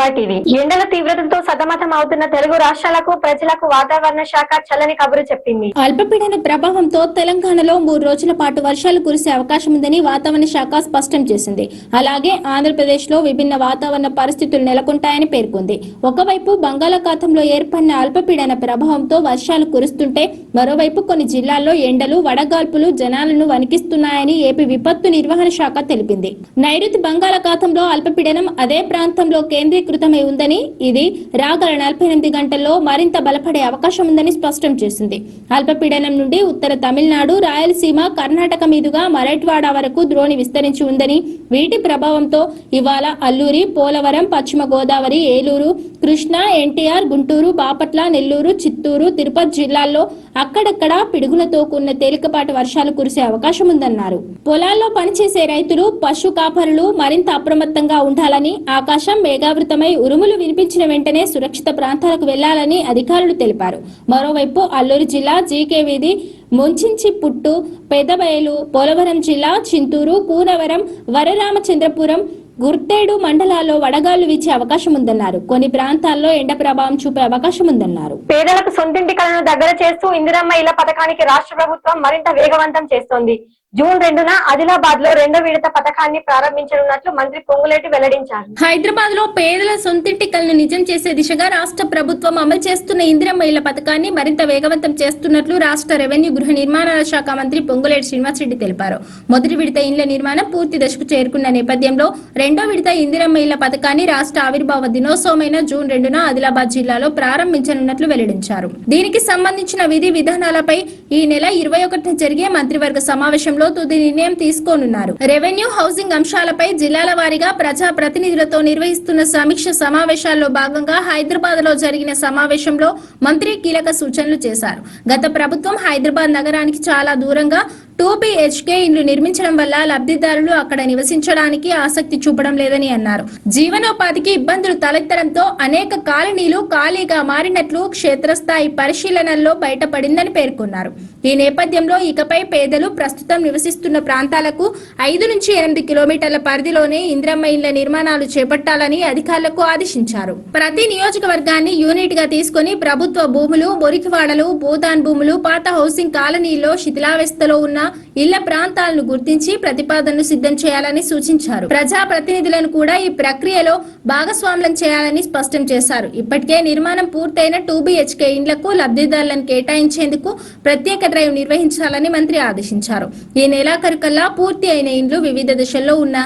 India TV. ఎండల తీవ్రతతో సతమతం అవుతున్న తెలుగు రాష్ట్రాలకు ప్రజలకు వాతావరణ శాఖ చల్లని కబురు చెప్పింది. అల్పపీడన ప్రభావంతో తెలంగాణలో 3 రోజుల పాటు వర్షాలు కురిసే అవకాశం ఉందని వాతావరణ శాఖ స్పష్టం చేసింది. అలాగే ఆంధ్రప్రదేశ్ లో విభిన్న వాతావరణ పరిస్థితులు నెలకొంటాయని పేర్కొంది. ఒకవైపు బంగాళాఖాతంలో ఏర్పడిన అల్పపీడన ప్రభావంతో వర్షాలు కురుస్తుంటే మరోవైపు కొన్ని జిల్లాల్లో ఎండలు వడగాల్పులు జనాలను వణికిస్తున్నాయని ఏపీ విపత్తు నిర్వహణ శాఖ తెలిపింది. నైరుతి బంగాళాఖాతంలో అల్పపీడనం అదే ప్రాంతంలో కేంద్రీకృతమై ఉందని, ఇది రాగల 48 గంటల్లో మరింత బలపడే అవకాశం ఉందని స్పష్టం చేసింది. అల్పపీడనం నుండి ఉత్తర తమిళనాడు, రాయలసీమ, కర్ణాటక మీదుగా మరాఠ్వాడ వరకు ద్రోణి విస్తరించి ఉందని, వీటి ప్రభావంతో ఇవాళ అల్లూరి, పోలవరం, పశ్చిమ గోదావరి, ఏలూరు, కృష్ణా, ఎన్టీఆర్, గుంటూరు, బాపట్ల, నెల్లూరు, చిత్తూరు, తిరుపతి జిల్లాల్లో అక్కడక్కడ పిడుగులతో కూడిన తేలికపాటి వర్షాలు కురిసే అవకాశం ఉందన్నారు. పొలాల్లో పనిచేసే రైతులు, పశు కాపరులు మరింత అప్రమత్తంగా ఉండాలని, ఆకాశం మేఘావృతమై ఉరుములు వినిపించిన వెంటనే సురక్షిత ప్రాంతాలకు వెళ్లాలని అధికారులు తెలిపారు. మరోవైపు అల్లూరు జిల్లా జీకే వీధి, ముంచించిపుట్టు, పెదబయలు, పోలవరం జిల్లా చింతూరు, కూనవరం, వరరామచంద్రపురం, గుర్తేడు మండలాల్లో వడగాళ్లు వీచే అవకాశం ఉందన్నారు. కొన్ని ప్రాంతాల్లో ఎండ ప్రభావం చూపే అవకాశం ఉందన్నారు. పేదలకు సొంతింటి కలను దగ్గర చేస్తూ ఇందిరమ్మ ఇళ్ల పథకానికి రాష్ట్ర ప్రభుత్వం మరింత వేగవంతం చేస్తోంది. జూన్ 2న ఆదిలాబాద్ లో 2వ విడత పథకాన్ని ప్రారంభించనున్నట్లు మంత్రి పొంగులేటి వెల్లడించారు. హైదరాబాద్ లో పేదల సొంతింటి కలను నిజం చేసే దిశగా రాష్ట్ర ప్రభుత్వం అమలు చేస్తున్న ఇందిరమ్మ ఇళ్ల పథకాన్ని మరింత వేగవంతం చేస్తున్నట్లు రాష్ట్ర రెవెన్యూ గృహ నిర్మాణాల శాఖ మంత్రి పొంగులేటి శ్రీనివాసరెడ్డి తెలిపారు. మొదటి విడత ఇండ్ల నిర్మాణం పూర్తి దశకు చేరుకున్న నేపథ్యంలో 2వ విడత ఇందిరమ్మ ఇళ్ల పథకాన్ని రాష్ట్ర ఆవిర్భావ దినోత్సవమైన జూన్ 2న ఆదిలాబాద్ జిల్లాలో ప్రారంభించనున్నట్లు వెల్లడించారు. దీనికి సంబంధించిన విధి విధానాలపై ఈ నెల 21న జరిగే మంత్రివర్గ సమావేశంలో తుది నిర్ణయం తీసుకోనున్నారు. రెవెన్యూ, హౌసింగ్ అంశాలపై జిల్లాల వారీగా ప్రజా ప్రతినిధులతో నిర్వహిస్తున్న సమీక్ష సమావేశాల్లో భాగంగా హైదరాబాద్ లో జరిగిన సమావేశంలో మంత్రి కీలక సూచనలు చేశారు. గత ప్రభుత్వం హైదరాబాద్ నగరానికి చాలా దూరంగా 2 BHK ఇండ్లు నిర్మించడం వల్ల లబ్ధిదారులు అక్కడ నివసించడానికి ఆసక్తి చూపడం లేదని అన్నారు. జీవనోపాధికి ఇబ్బందులు తలెత్తడంతో అనేక కాలనీలు ఖాళీగా మారినట్లు క్షేత్రస్థాయి పరిశీలనల్లో బయటపడిందని పేర్కొన్నారు. ఈ నేపథ్యంలో ఇకపై పేదలు ప్రస్తుతం నివసిస్తున్న ప్రాంతాలకు 5 నుంచి 8 కిలోమీటర్ల పరిధిలోనే ఇందిరమ్మ ఇళ్ల నిర్మాణాలు చేపట్టాలని అధికారులకు ఆదేశించారు. ప్రతి నియోజకవర్గాన్ని యూనిట్ గా తీసుకుని ప్రభుత్వ భూములు, మురికివాడలు, భూదాన్ భూములు, పాత హౌసింగ్ కాలనీల్లో శిథిలావస్థలో ఉన్న ఇళ్ల ప్రాంతాలను గుర్తించి ప్రతిపాదనలు సిద్ధం చేయాలని సూచించారు. ప్రజా ప్రతినిధులను కూడా ఈ ప్రక్రియలో భాగస్వామ్యం చేయాలని స్పష్టం చేశారు. ఇప్పటికే నిర్మాణం పూర్తయిన 2 BHK ఇండ్లకు లబ్ధిదారులను కేటాయించేందుకు ప్రత్యేక డ్రైవ్ నిర్వహించాలని మంత్రి ఆదేశించారు. ఈ నెలాఖరుకల్లా పూర్తి అయిన ఇండ్లు, వివిధ దశల్లో ఉన్న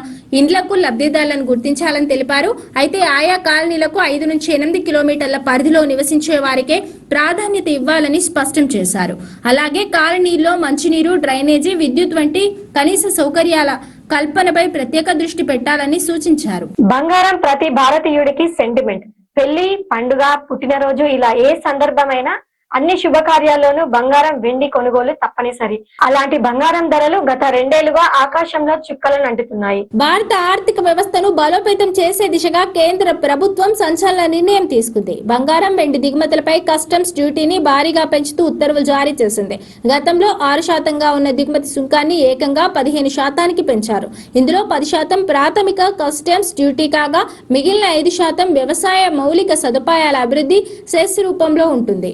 ఇండ్లకు లబ్ధిదారులను గుర్తించాలని తెలిపారు. అయితే ఆయా కాలనీలకు 5 నుంచి 8 కిలోమీటర్ల పరిధిలో నివసించే వారికే ప్రాధాన్యత ఇవ్వాలని స్పష్టం చేశారు. అలాగే కాలనీల్లో మంచినీరు, డ్రైనేజీ, విద్యుత్ వంటి కనీస సౌకర్యాల కల్పనపై ప్రత్యేక దృష్టి పెట్టాలని సూచించారు. బంగారం ప్రతి భారతీయుడికి సెంటిమెంట్. పెళ్లి, పండుగ, పుట్టినరోజు ఇలా ఏ సందర్భమైనా అన్ని శుభకార్యాల్లోనూ బంగారం, వెండి కొనుగోలు తప్పనిసరి. అలాంటి బంగారం ధరలు గత 2 ఏళ్లుగా ఆకాశంలో చుక్కలను అంటున్నాయి. భారత ఆర్థిక వ్యవస్థను బలోపేతం చేసే దిశగా కేంద్ర ప్రభుత్వం సంచలన నిర్ణయం తీసుకుంది. బంగారం, వెండి దిగుమతులపై కస్టమ్స్ డ్యూటీని భారీగా పెంచుతూ ఉత్తర్వులు జారీ చేసింది. గతంలో 6% ఉన్న దిగుమతి సుంకాన్ని ఏకంగా 15% పెంచారు. ఇందులో 10% ప్రాథమిక కస్టమ్స్ డ్యూటీ కాగా మిగిలిన 5% వ్యవసాయ మౌలిక సదుపాయాల అభివృద్ధి సెస్ రూపంలో ఉంటుంది.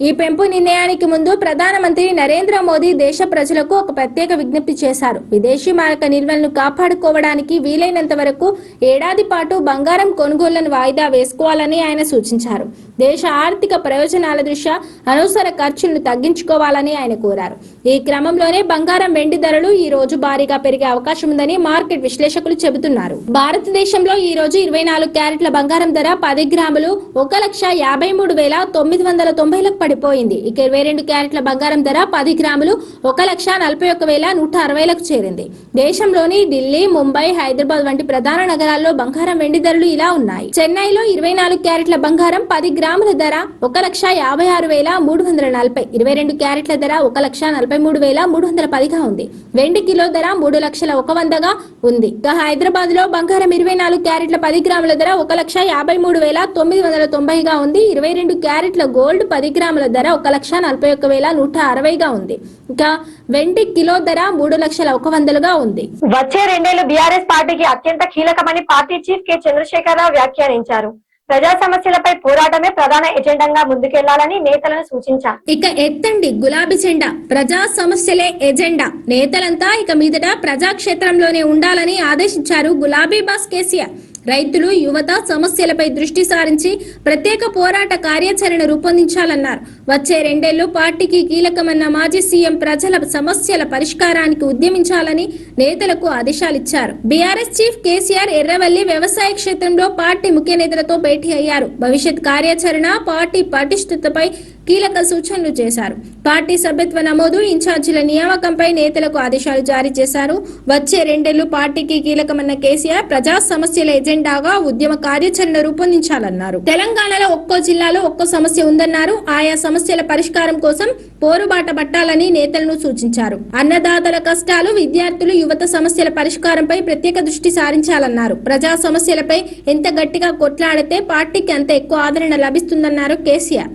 ఈ పెంపు నిర్ణయానికి ముందు ప్రధానమంత్రి నరేంద్ర మోదీ దేశ ప్రజలకు ఒక ప్రత్యేక విజ్ఞప్తి చేశారు. విదేశీ మారక నిల్వలను కాపాడుకోవడానికి వీలైనంత వరకు ఏడాది పాటు బంగారం కొనుగోళ్లను వాయిదా వేసుకోవాలని ఆయన సూచించారు. దేశ ఆర్థిక ప్రయోజనాల దృష్ట్యా అనవసర ఖర్చులను తగ్గించుకోవాలని ఆయన కోరారు. ఈ క్రమంలోనే బంగారం, వెండి ధరలు ఈ రోజు భారీగా పెరిగే అవకాశం ఉందని మార్కెట్ విశ్లేషకులు చెబుతున్నారు. భారతదేశంలో ఈ రోజు 24 క్యారెట్ల బంగారం ధర 10 గ్రాములు 1,53,990 పడిపోయింది. ఇక 22 క్యారెట్ల బంగారం ధర 10 గ్రాములు 1,41,160లకు చేరింది. దేశంలోని ఢిల్లీ, ముంబై, హైదరాబాద్ వంటి ప్రధాన నగరాల్లో బంగారం, వెండి ధరలు ఇలా ఉన్నాయి. చెన్నైలో 24 క్యారెట్ల బంగారం 10 గ్రాముల ధర 1,56,340, 22 క్యారెట్ల ధర 1,43,310గా ఉంది. వెండి కిలో ధర 3,01,100గా ఉంది. ఇక హైదరాబాద్ లో బంగారం 24 క్యారెట్ల 10 గ్రాముల ధర 1,53,990గా ఉంది. 22 క్యారెట్ల గోల్డ్ 10 గ్రాముల కిలోల ధర 1,41,160గా ఉంది. ఇంకా వెండి కిలో ధర 3,01,100గా ఉంది. వచ్చే 2 ఏళ్లు బీఆర్ఎస్ పార్టీకి అత్యంత కీలకమని పార్టీ చీఫ్ కె చంద్రశేఖరరావు వ్యాఖ్యానించారు. ప్రజా సమస్యలపై పోరాటమే ప్రధాన ఎజెండాగా ముందుకెళ్లాలని నేతలను సూచించారు. ఇక ఎత్తండి గులాబీ జెండా, ప్రజా సమస్యలే ఎజెండా. నేతలంతా ఇక మీదట ప్రజాక్షేత్రంలోనే ఉండాలని ఆదేశించారు గులాబీ బాస్ కేసీఆర్. రైతులు, యువత సమస్యలపై దృష్టి సారించి ప్రత్యేక పోరాట కార్యాచరణ రూపొందించాలన్నారు. వచ్చే 2 ఏళ్లు పార్టీకి కీలకమన్న మాజీ సీఎం ప్రజల సమస్యల పరిష్కారానికి ఉద్యమించాలని నేతలకు ఆదేశాలిచ్చారు. బీఆర్ఎస్ చీఫ్ కేసీఆర్ ఎర్రవల్లి వ్యవసాయ క్షేత్రంలో పార్టీ ముఖ్య నేతలతో భేటీ అయ్యారు. భవిష్యత్ కార్యాచరణ, పార్టీ పటిష్టతపై కీలక సూచనలు చేశారు. పార్టీ సభ్యత్వ నమోదు, ఇన్ఛార్జీల నియామకంపై నేతలకు ఆదేశాలు జారీ చేశారు. వచ్చే 2 ఏళ్లు పార్టీకి కీలకమన్న కేసీఆర్ ప్రజా సమస్యల ఎజెండాగా ఉద్యమ కార్యాచరణ రూపొందించాలన్నారు. తెలంగాణలో ఒక్కో జిల్లాలో ఒక్కో సమస్య ఉందన్నారు. ఆయా సమస్యల పరిష్కారం కోసం పోరుబాట పట్టాలని నేతలను సూచించారు. అన్నదాతల కష్టాలు, విద్యార్థులు, యువత సమస్యల పరిష్కారంపై ప్రత్యేక దృష్టి సారించాలన్నారు. ప్రజా సమస్యలపై ఎంత గట్టిగా కొట్లాడితే పార్టీకి అంత ఎక్కువ ఆదరణ లభిస్తుందన్నారు కేసీఆర్.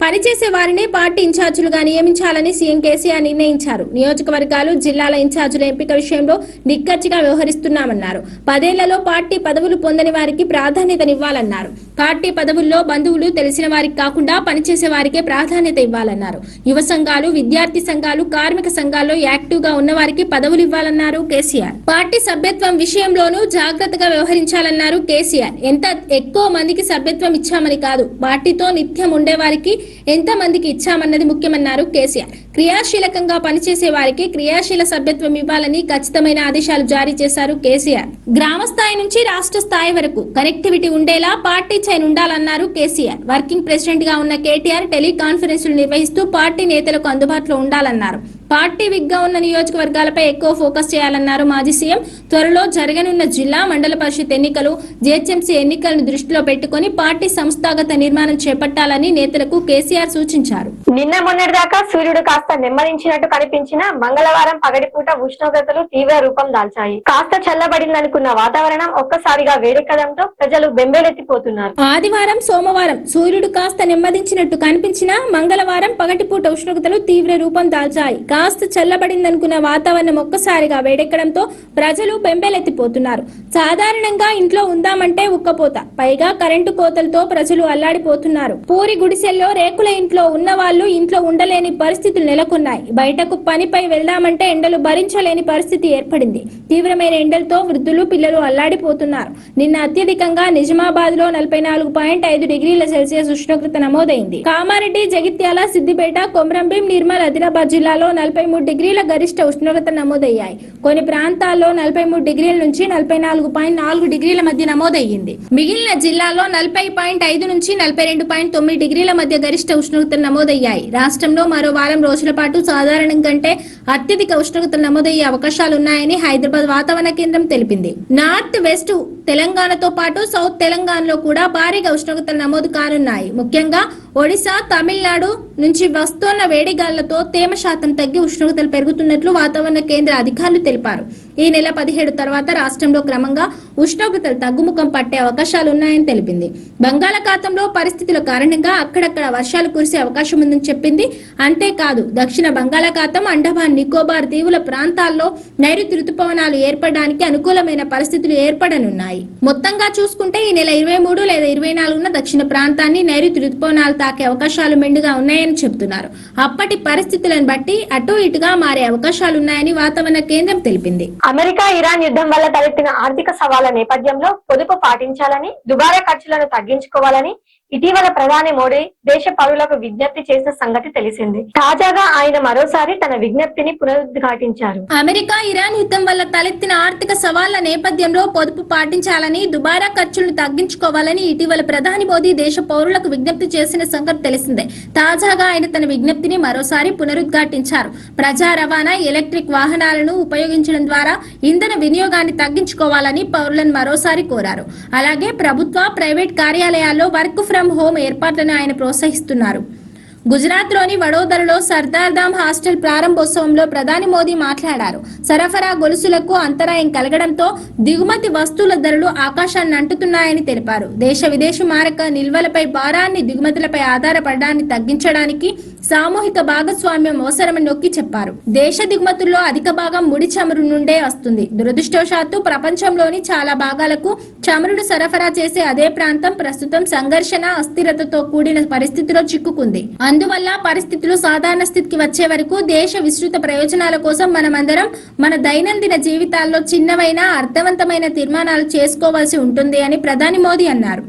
పనిచేసే వారిని పార్టీ ఇన్ఛార్జీలుగా నియమించాలని సీఎం కేసీఆర్ నిర్ణయించారు. నియోజకవర్గాలు, జిల్లాల ఇన్ఛార్జీల ఎంపిక విషయంలో నిక్కచ్చిగా వ్యవహరిస్తున్నామన్నారు. 10 ఏళ్లలో పార్టీ పదవులు పొందని వారికి ప్రాధాన్యతనివ్వాలన్నారు. పార్టీ పదవుల్లో బంధువులు, తెలిసిన వారికి కాకుండా పనిచేసే వారికే ప్రాధాన్యత ఇవ్వాలన్నారు. యువ సంఘాలు, విద్యార్థి సంఘాలు, కార్మిక సంఘాల్లో యాక్టివ్ గా ఉన్న వారికి పదవులు ఇవ్వాలన్నారు కేసీఆర్. పార్టీ సభ్యత్వం విషయంలోనూ జాగ్రత్తగా వ్యవహరించాలన్నారు కేసీఆర్. ఎంత ఎక్కువ మందికి సభ్యత్వం ఇచ్చామని కాదు, పార్టీతో నిత్యం ఉండే వారికి ఎంత మందికి ఇచ్చామన్నది ముఖ్యమన్నారు కేసీఆర్. క్రియాశీలకంగా పనిచేసే వారికి క్రియాశీల సభ్యత్వం ఇవ్వాలని ఖచ్చితమైన ఆదేశాలు జారీ చేశారు కేసీఆర్. గ్రామ స్థాయి నుంచి రాష్ట్ర స్థాయి వరకు కనెక్టివిటీ ఉండేలా పార్టీ చైన్ ఉండాలన్నారు కేసీఆర్. వర్కింగ్ ప్రెసిడెంట్ గా ఉన్న కేటీఆర్ టెలికాన్ఫరెన్సులు నిర్వహిస్తూ పార్టీ నేతలకు అందుబాటులో ఉండాలన్నారు. పార్టీ విగ్గా ఉన్న నియోజకవర్గాలపై ఎక్కువ ఫోకస్ చేయాలన్నారు మాజీ సీఎం. త్వరలో జరగనున్న జిల్లా, మండల పరిషత్ ఎన్నికలు, జీహెచ్ఎంసీ ఎన్నికలను దృష్టిలో పెట్టుకుని పార్టీ సంస్థాగత నిర్మాణం చేపట్టాలని నేతలకు కేసీఆర్ సూచించారు. నిన్న మొన్నటిదాకా సూర్యుడు కాస్త నెమ్మదించినట్టు కనిపించిన మంగళవారం పగటిపూట ఉష్ణోగ్రతలు తీవ్ర రూపం దాల్చాయి. కాస్త చల్లబడిందనుకున్న వాతావరణం ఒక్కసారిగా వేడెక్కడంతో ప్రజలు బెంబేలెత్తిపోతున్నారు. ఆదివారం, సోమవారం సూర్యుడు కాస్త నెమ్మదించినట్టు కనిపించినా మంగళవారం పగటిపూట ఉష్ణోగ్రతలు తీవ్ర రూపం దాల్చాయి. కాస్త చల్లబడిందనుకున్న వాతావరణం ఒక్కసారిగా వేడెక్కడంతో ప్రజలు బెంబేలెత్తిపోతున్నారు. సాధారణంగా ఇంట్లో ఉందామంటే ఉక్కపోత, పైగా కరెంటు కోతలతో ప్రజలు అల్లాడిపోతున్నారు. పూరి గుడిసెల్లో రేకుల ఇంట్లో ఉన్న వాళ్ళు ఇంట్లో ఉండలేని పరిస్థితులు నెలకొన్నాయి. బయటకు పనిపై వెళ్దామంటే ఎండలు భరించలేని పరిస్థితి ఏర్పడింది. తీవ్రమైన ఎండలతో వృద్ధులు, పిల్లలు అల్లాడిపోతున్నారు. నిన్న అత్యధికంగా నిజామాబాద్ లో 44.5 డిగ్రీల సెల్సియస్ ఉష్ణోగ్రత నమోదైంది. కామారెడ్డి, జగిత్యాల, సిద్దిపేట, కొమరంభీం, నిర్మల్, ఆదిలాబాద్ జిల్లాలో 43 డిగ్రీల గరిష్ట ఉష్ణోగ్రత నమోదయ్యాయి. కొన్ని ప్రాంతాల్లో 43 డిగ్రీల నుంచి 44.4 డిగ్రీల మధ్య నమోదయ్యింది. మిగిలిన జిల్లాల్లో 40.5 నుంచి 42.9 డిగ్రీల మధ్య గరిష్ట ఉష్ణోగ్రత నమోదయ్యాయి. రాష్ట్రంలో మరో వారం రోజుల పాటు సాధారణం కంటే అత్యధిక ఉష్ణోగ్రతలు నమోదయ్యే అవకాశాలున్నాయని హైదరాబాద్ వాతావరణ కేంద్రం తెలిపింది. నార్త్ వెస్ట్ తెలంగాణతో పాటు సౌత్ తెలంగాణలో కూడా భారీగా ఉష్ణోగ్రతలు నమోదు కానున్నాయి. ముఖ్యంగా ఒడిశా, తమిళనాడు నుంచి వస్తోన్న వేడిగాళ్లతో తేమ శాతం తగ్గి ఉష్ణోగ్రతలు పెరుగుతున్నట్లు వాతావరణ కేంద్ర అధికారులు తెలిపారు. ఈ నెల 17 తర్వాత రాష్ట్రంలో క్రమంగా ఉష్ణోగ్రతలు తగ్గుముఖం పట్టే అవకాశాలున్నాయని తెలిపింది. బంగాళాఖాతంలో పరిస్థితుల కారణంగా అక్కడక్కడ వర్షాలు కురిసే అవకాశం ఉందని చెప్పింది. అంతేకాదు, దక్షిణ బంగాళాఖాతం, అండమాన్ నికోబార్ దీవుల ప్రాంతాల్లో నైరుతి రుతుపవనాలు ఏర్పడడానికి అనుకూలమైన పరిస్థితులు ఏర్పడనున్నాయి. మొత్తంగా చూసుకుంటే ఈ నెల 23 లేదా 24న దక్షిణ ప్రాంతాన్ని నైరుతి రుతుపవనాలు తాకే అవకాశాలు మెండుగా ఉన్నాయని చెబుతున్నారు. అప్పటి పరిస్థితులను బట్టి అటు ఇటుగా మారే అవకాశాలున్నాయని వాతావరణ కేంద్రం తెలిపింది. అమెరికా, ఇరాన్ యుద్ధం వల్ల తలెత్తిన ఆర్థిక సవాళ్ల నేపథ్యంలో పొదుపు పాటించాలని, దుబారా ఖర్చులను తగ్గించుకోవాలని ఇటీవల ప్రధాని మోడీ దేశ పౌరులకు విజ్ఞప్తి చేసిన సంగతి తెలిసింది. తాజాగా ఆయన మరోసారి తన విజ్ఞప్తిని పునరుద్ఘాటించారు. అమెరికా, ఇరాన్ యుద్ధం వల్ల తలెత్తిన ఆర్థిక సవాళ్ల నేపథ్యంలో పొదుపు పాటించాలని, దుబారా ఖర్చులను తగ్గించుకోవాలని ఇటీవల ప్రధాని మోదీ దేశ పౌరులకు విజ్ఞప్తి చేసిన సంగతి తెలిసిందే. తాజాగా ఆయన తన విజ్ఞప్తిని మరోసారి పునరుద్ఘాటించారు. ప్రజా రవాణా, ఎలక్ట్రిక్ వాహనాలను ఉపయోగించడం ద్వారా ఇంధన వినియోగాన్ని తగ్గించుకోవాలని పౌరులను మరోసారి కోరారు. అలాగే ప్రభుత్వ, ప్రైవేట్ కార్యాలయాల్లో వర్క్ ఫ్రం హోం ఏర్పాట్లను ఆయన ప్రోత్సహిస్తున్నారు. గుజరాత్ లోని వడోదరలో సర్దార్ ధామ్ హాస్టల్ ప్రారంభోత్సవంలో ప్రధాని మోదీ మాట్లాడారు. సరఫరా గొలుసులకు అంతరాయం కలగడంతో దిగుమతి వస్తువుల ధరలు ఆకాశాన్ని అంటుతున్నాయని తెలిపారు. దేశ విదేశీ మారక నిల్వలపై భారాన్ని, దిగుమతులపై ఆధారపడడాన్ని తగ్గించడానికి సామూహిక భాగస్వామ్యం అవసరమని నొక్కి చెప్పారు. దేశ దిగుమతుల్లో అధిక భాగం ముడి చమురు నుండే వస్తుంది. దురదృష్టవశాత్తు ప్రపంచంలోని చాలా భాగాలకు చమురును సరఫరా చేసే అదే ప్రాంతం ప్రస్తుతం సంఘర్షణ, అస్థిరతతో కూడిన పరిస్థితిలో చిక్కుకుంది. అందువల్ల పరిస్థితులు సాధారణ స్థితికి వచ్చే వరకు దేశ విస్తృత ప్రయోజనాల కోసం మనమందరం మన దైనందిన జీవితాల్లో చిన్నవైన అర్థవంతమైన తీర్మానాలు చేసుకోవాల్సి ఉంటుంది అని ప్రధాని మోదీ అన్నారు.